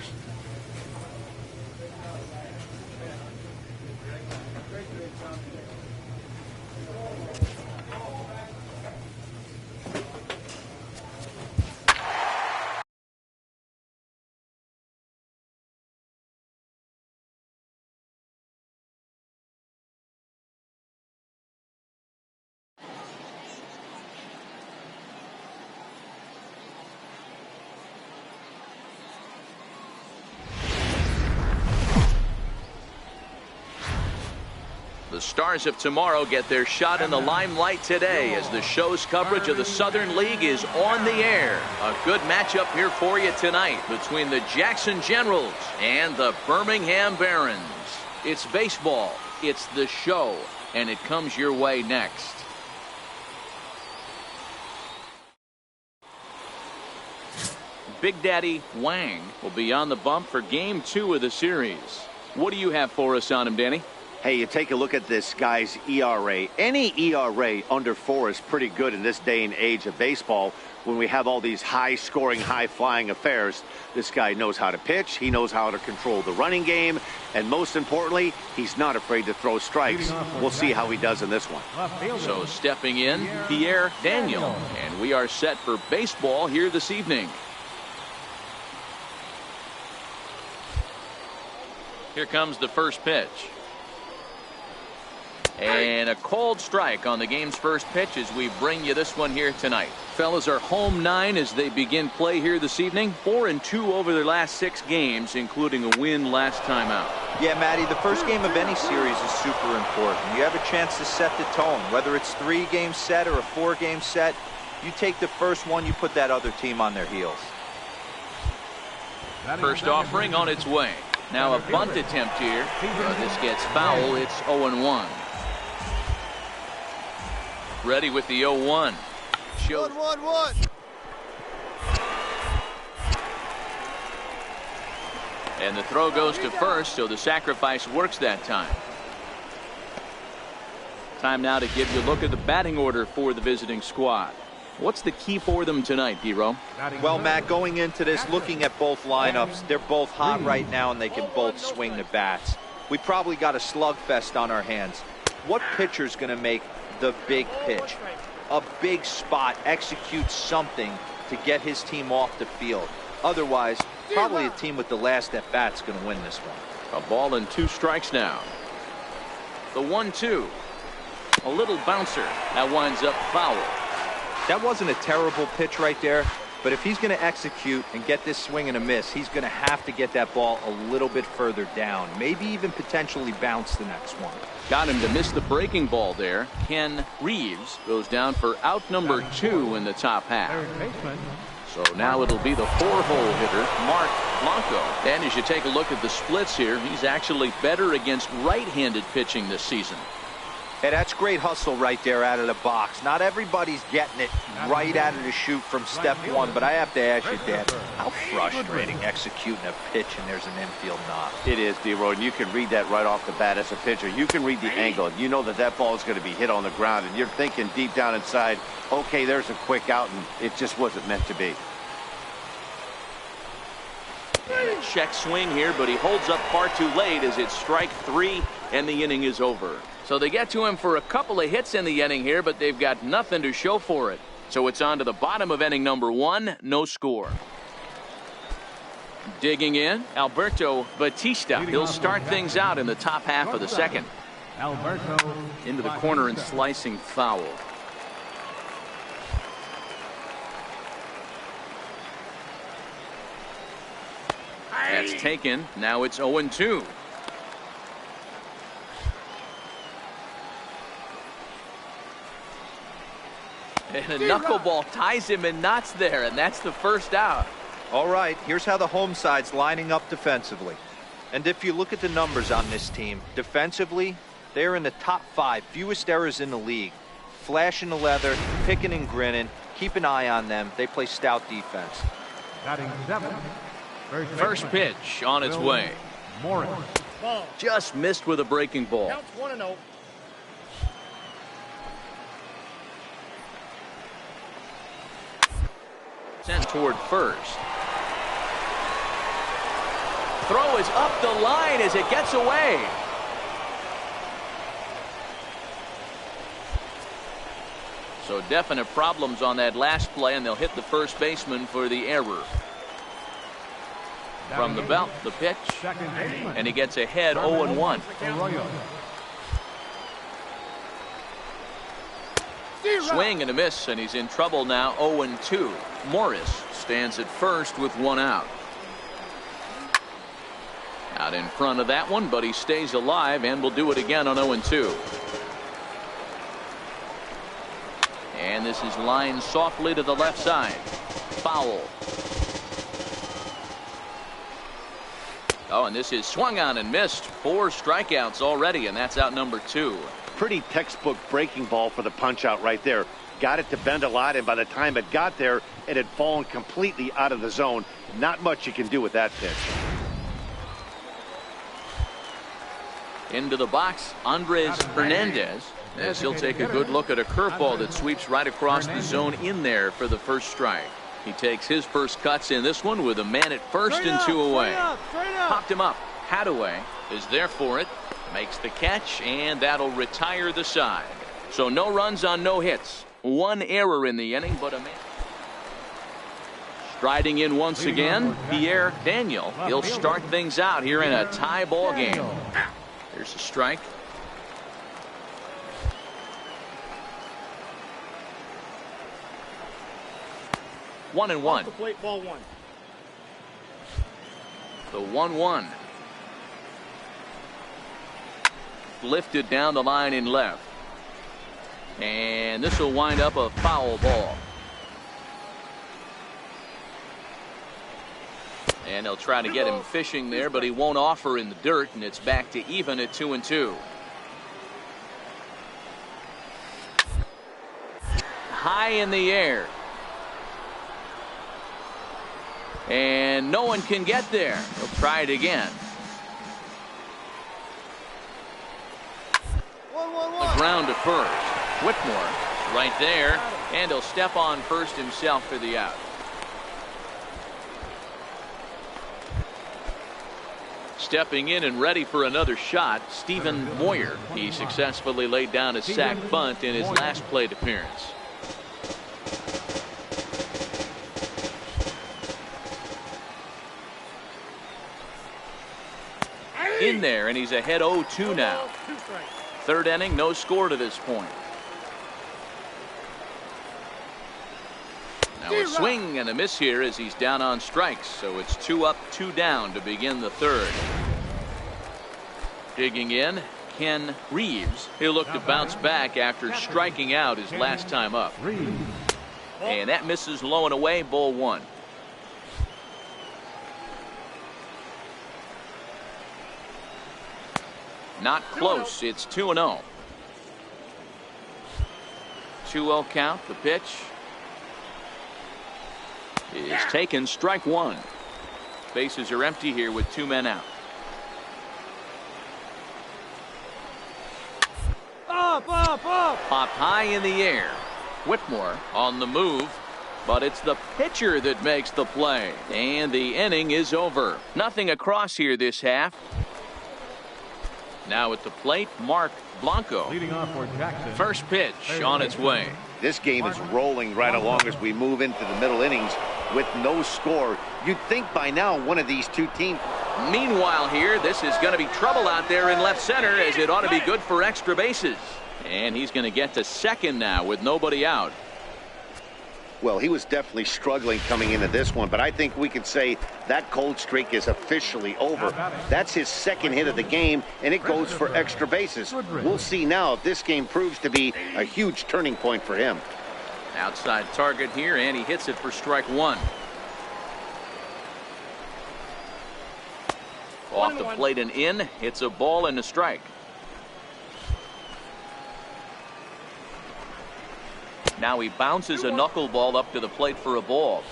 The stars of tomorrow get their shot in the limelight today as the show's coverage of the Southern League is on the air. A good matchup here for you tonight between the Jackson Generals and the Birmingham Barons. It's baseball, it's the show, and it comes your way next. Big Daddy Wang will be on the bump for Game 2 of the series. What do you have for us on him, Danny? Hey, you take a look at this guy's ERA. Any ERA under 4 is pretty good in this day and age of baseball when we have all these high-scoring, high-flying affairs. This guy knows how to pitch. He knows how to control the running game. And most importantly, he's not afraid to throw strikes. We'll see how he does in this one. So stepping in, Pierre Daniel. And we are set for baseball here this evening. Here comes the first pitch. And a cold strike on the game's first pitch as we bring you this one here tonight. Fellas are home 9 as they begin play here this evening. 4-2 over their last 6 games, including a win last time out. Yeah, Matty, the first game of any series is super important. You have a chance to set the tone. Whether it's 3-game set or a 4-game set, you take the first one, you put that other team on their heels. First offering on its way. Now a bunt attempt here. This gets foul. It's 0-1. Ready with the 0-1. 1-1-1. And the throw goes to first, so the sacrifice works that time. Time now to give you a look at the batting order for the visiting squad. What's the key for them tonight, D-Row? Well, Matt, going into this, looking at both lineups, they're both hot right now and they can both swing the bats. We probably got a slugfest on our hands. What pitcher's going to make the big pitch? A big spot, execute something to get his team off the field. Otherwise, probably a team with the last at bat's going to win this one. A ball and 2 strikes now. The 1-2. A little bouncer. That winds up foul. That wasn't a terrible pitch right there, but if he's going to execute and get this swing and a miss, he's going to have to get that ball a little bit further down, maybe even potentially bounce the next one. Got him to miss the breaking ball there. Ken Reeves goes down for out number 2 in the top half. So now it'll be the 4-hole hitter, Mark Blanco. And as you take a look at the splits here, he's actually better against right-handed pitching this season. Hey, that's great hustle right there out of the box. Not everybody's getting it right out of the chute from step 1, but I have to ask you, Dad, how frustrating executing a pitch and there's an infield knock. It is, D-Roy, and you can read that right off the bat as a pitcher. You can read the angle. You know that that ball is going to be hit on the ground, and you're thinking deep down inside, okay, there's a quick out, and it just wasn't meant to be. Check swing here, but he holds up far too late as it's strike 3, and the inning is over. So they get to him for a couple of hits in the inning here, but they've got nothing to show for it. So it's on to the bottom of inning number 1, no score. Digging in, Alberto Batista. He'll start things out in the top half of the second. Alberto into the corner and slicing foul. That's taken. Now it's 0-2. And a knuckleball ties him in knots there, and that's the first out. All right, here's how the home side's lining up defensively. And if you look at the numbers on this team, defensively, they're in the top 5, fewest errors in the league. Flashing the leather, picking and grinning, keep an eye on them. They play stout defense. batting 7. First pitch on its way. Morris. Ball. Just missed with a breaking ball. Counts 1-0. Sent toward first. Throw is up the line as it gets away. So definite problems on that last play, and they'll hit the first baseman for the error. From the belt, the pitch, and he gets ahead 0-1. Arroyo. Swing and a miss, and he's in trouble now. 0-2. Morris stands at first with one out. Out in front of that one, but he stays alive and will do it again on 0-2. And this is lined softly to the left side. Foul. Oh, and this is swung on and missed. 4 strikeouts already, and that's out number 2. Pretty textbook breaking ball for the punch out right there. Got it to bend a lot, and by the time it got there, it had fallen completely out of the zone. Not much you can do with that pitch. Into the box, Andres Hernandez, as he'll take a good look at a curveball that sweeps right across the zone in there for the first strike. He takes his first cuts in this one with a man at first and 2 away. Popped him up. Hadaway is there for it. Makes the catch, and that'll retire the side. So no runs on no hits. 1 error in the inning, but a man. Striding in once again, Pierre Daniel. He'll start things out here in a tie ball game. Here's a strike. One and one. Off the plate, ball 1. The 1-1. Lifted down the line in left. And this will wind up a foul ball. And they'll try to get him fishing there, but he won't offer in the dirt, and it's back to even at 2-2. High in the air. And no one can get there. He'll try it again. The ground to first. Whitmore right there, and he'll step on first himself for the out. Stepping in and ready for another shot, Stephen Moyer. He successfully laid down a sac bunt in his last plate appearance. In there, and he's ahead 0-2 now. 3rd inning, no score to this point. Now a swing and a miss here as he's down on strikes, so it's 2 up, 2 down to begin the 3rd. Digging in, Ken Reeves. He'll look to bounce back after striking out his last time up. And that misses low and away, ball 1. Not close. It's 2-0. 2-0 count. The pitch is taken. Strike 1. Bases are empty here with 2 men out. Up. Popped high in the air. Whitmore on the move, but it's the pitcher that makes the play. And the inning is over. Nothing across here this half. Now at the plate, Mark Blanco. Leading off for Jackson. First pitch on its way. This game is rolling right along as we move into the middle innings with no score. You'd think by now one of these two teams. Meanwhile here, this is going to be trouble out there in left center, as it ought to be good for extra bases. And he's going to get to second now with nobody out. Well, he was definitely struggling coming into this one, but I think we could say that cold streak is officially over. That's his 2nd hit of the game, and it goes for extra bases. We'll see now if this game proves to be a huge turning point for him. Outside target here, and he hits it for strike 1. Off the plate and in. It's a ball and a strike. Now he bounces a knuckleball up to the plate for a ball.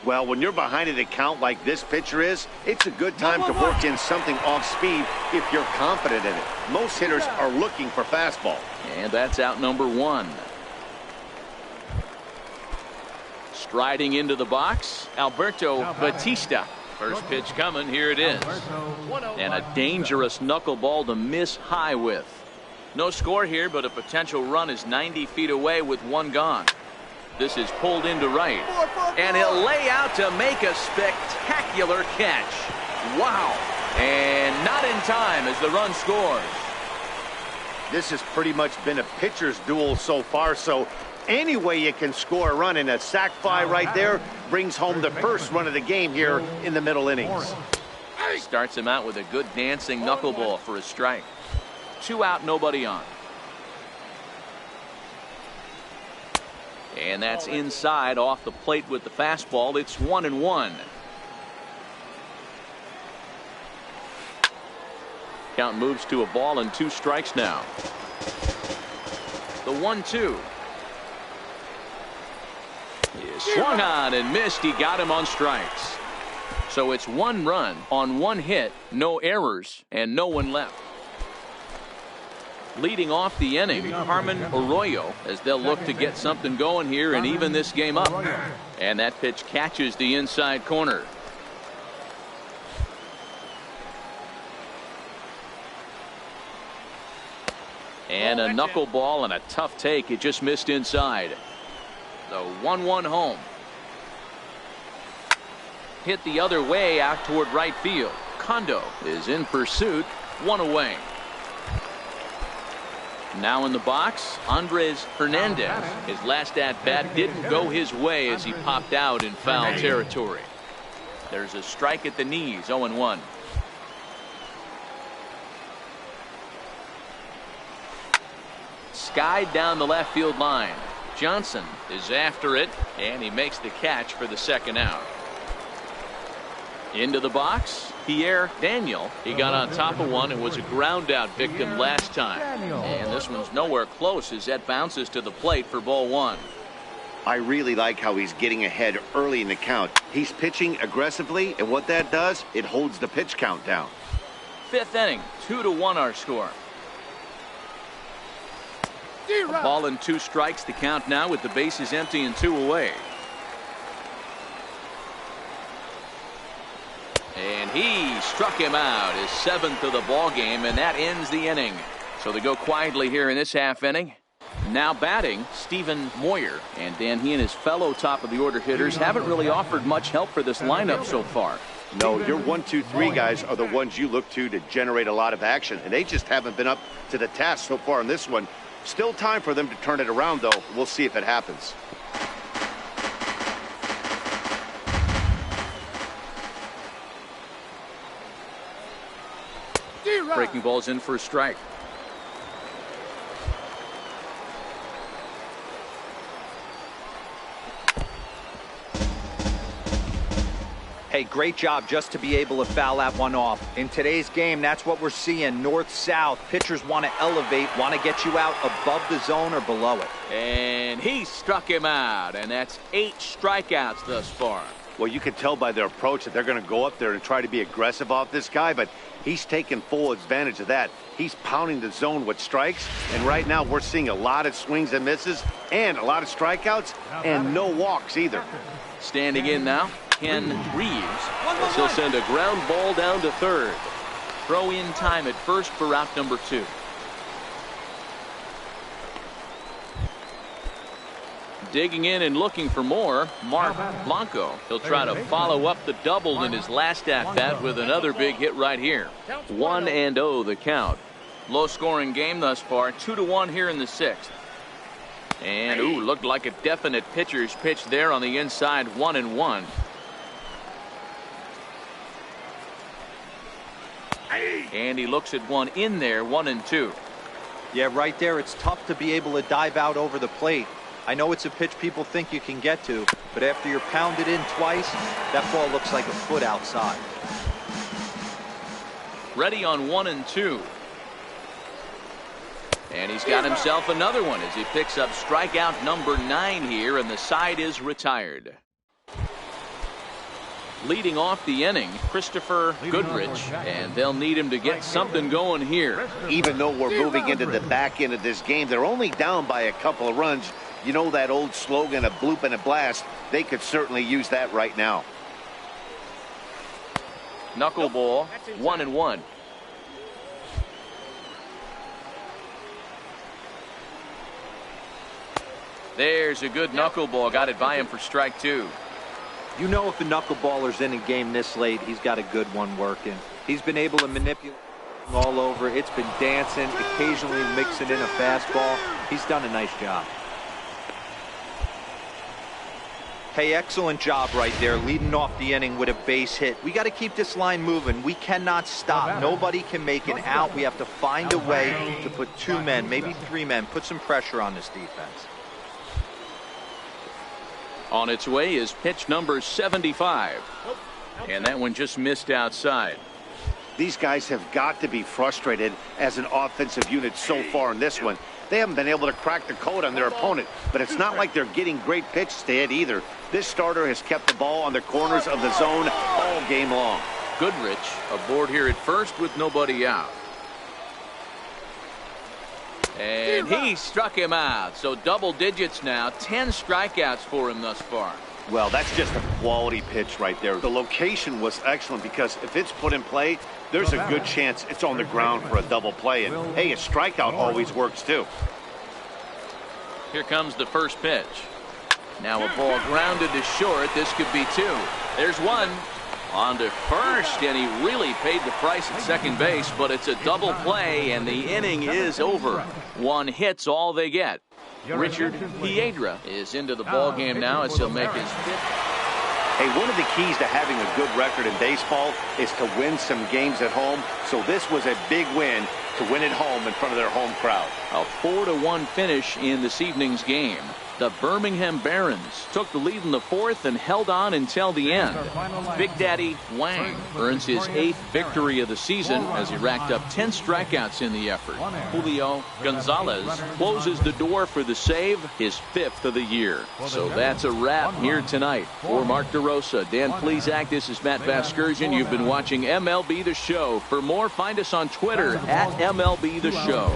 Well, when you're behind an account like this pitcher is, it's a good time to work in something off speed if you're confident in it. Most hitters are looking for fastball. And that's out number 1. Striding into the box, Alberto Batista. First pitch coming, here it is. And a dangerous knuckleball to miss high with. No score here, but a potential run is 90 feet away with 1 gone. This is pulled into right. And he'll lay out to make a spectacular catch. Wow. And not in time as the run scores. This has pretty much been a pitcher's duel so far, so any way you can score a run, in a sac fly right there brings home the first run of the game here in the middle innings. Starts him out with a good dancing knuckleball for a strike. 2 out, nobody on. And that's inside off the plate with the fastball. It's 1-1. Count moves to a ball and 2 strikes now. The 1-2. He swung on and missed. He got him on strikes. So it's 1 run on 1 hit, no errors, and no one left. Leading off the inning, Carmen Arroyo, as they'll look to get something going here and even this game up. And that pitch catches the inside corner. And a knuckleball and a tough take. It just missed inside. The 1-1 home. Hit the other way out toward right field. Kondo is in pursuit. 1 away. Now in the box, Andres Hernandez. His last at-bat didn't go his way as he popped out in foul territory. There's a strike at the knees. 0-1. Skied down the left field line. Johnson is after it, and he makes the catch for the 2nd out. Into the box, Pierre Daniel. He got on top of one and was a ground out victim last time. And this one's nowhere close as that bounces to the plate for ball 1. I really like how he's getting ahead early in the count. He's pitching aggressively, and what that does, it holds the pitch count down. 5th inning, 2-1 our score. A ball and 2 strikes to count now with the bases empty and 2 away. And he struck him out, his 7th of the ball game, and that ends the inning. So they go quietly here in this half inning. Now batting, Stephen Moyer, and Dan, he and his fellow top of the order hitters haven't really offered much help for this lineup so far. No, your 1, 2, 3 guys are the ones you look to generate a lot of action, and they just haven't been up to the task so far in this one. Still time for them to turn it around, though. We'll see if it happens. Breaking ball's in for a strike. Hey, great job just to be able to foul that one off. In today's game, that's what we're seeing. North-south. Pitchers want to elevate, want to get you out above the zone or below it. And he struck him out, and that's 8 strikeouts thus far. Well, you can tell by their approach that they're going to go up there and try to be aggressive off this guy, but he's taking full advantage of that. He's pounding the zone with strikes, and right now we're seeing a lot of swings and misses and a lot of strikeouts and no walks either. Standing in now, Ken Reeves. As he'll send a ground ball down to 3rd. Throw in time at first for out number 2. Digging in and looking for more, Mark Blanco. He'll try to follow up the double in his last at-bat with another big hit right here. 1-0 the count. Low-scoring game thus far. 2-1 here in the 6th. And, ooh, looked like a definite pitcher's pitch there on the inside. 1-1. And he looks at one in there. 1-2. Yeah, right there, it's tough to be able to dive out over the plate. I know it's a pitch people think you can get to, but after you're pounded in twice, that ball looks like a foot outside. Ready on 1-2. And he's got himself another one as he picks up strikeout number 9 here, and the side is retired. Leading off the inning, Christopher Goodrich, and they'll need him to get something going here. Even though we're moving into the back end of this game, they're only down by a couple of runs. You know that old slogan, a bloop and a blast? They could certainly use that right now. Knuckleball, 1-1. There's a good knuckleball. Got it by him for strike 2. You know if a knuckleballer's in a game this late, he's got a good one working. He's been able to manipulate all over. It's been dancing, occasionally mixing in a fastball. He's done a nice job. Hey, excellent job right there, leading off the inning with a base hit. We got to keep this line moving. We cannot stop. Nobody can make an out. We have to find a way to put 2 men, maybe 3 men, put some pressure on this defense. On its way is pitch number 75. And that one just missed outside. These guys have got to be frustrated as an offensive unit so far in this one. They haven't been able to crack the code on their opponent, but it's not like they're getting great pitches to hit either. This starter has kept the ball on the corners of the zone all game long. Goodrich aboard here at first with nobody out. And he struck him out. So double digits now. 10 strikeouts for him thus far. Well, that's just a quality pitch right there. The location was excellent because if it's put in play, there's a good chance it's on the ground for a double play. And, hey, a strikeout always works, too. Here comes the first pitch. Now a ball grounded to short. This could be 2. There's 1. On to first, and he really paid the price at second base, but it's a double play, and the inning is over. 1 hit's all they get. Richard Piedra is into the ball game now as he'll make his 5th. Hey, one of the keys to having a good record in baseball is to win some games at home. So this was a big win to win at home in front of their home crowd. A 4-1 finish in this evening's game. The Birmingham Barons took the lead in the 4th and held on until the end. Big Daddy Wang earns his 8th victory of the season as he racked up 10 strikeouts in the effort. Julio Gonzalez closes the door for the save, his 5th of the year. So that's a wrap here tonight. For Mark DeRosa, Dan Plesac, this is Matt Vasgersian. You've been watching MLB The Show. For more, find us on Twitter at MLB The Show.